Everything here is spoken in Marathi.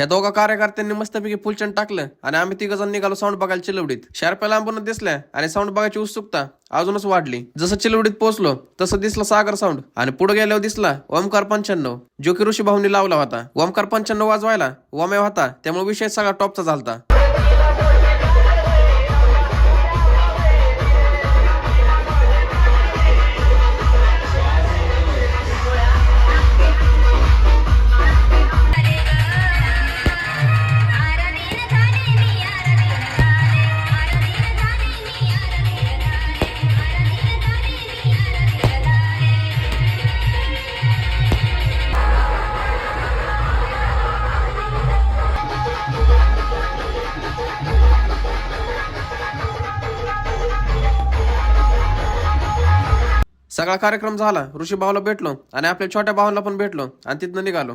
ह्या दोघा कार्यकर्त्यांनी मस्तपैकी फुलचंद टाकलं आणि आम्ही तिघ जण निघालो साऊंड बघायला चिलवडीत. शार्प्या लांबून दिसल्या आणि साऊंड बघायची उत्सुकता अजूनच वाढली. जसं चिलवडीत पोहोचलो तसं दिसलं सागर साऊंड आणि पुढे गेल्यावर दिसला ओमकार 95 जो की ऋषी भाऊंनी लावला होता. ओमकार 95 वाजवायला ओम्या होता त्यामुळे विषय सगळा टॉपचा झालता. सगळा कार्यक्रम झाला. ऋषी भाऊला भेटलो आणि आपल्या छोट्या भावांना पण भेटलो आणि तिथनं निघालो.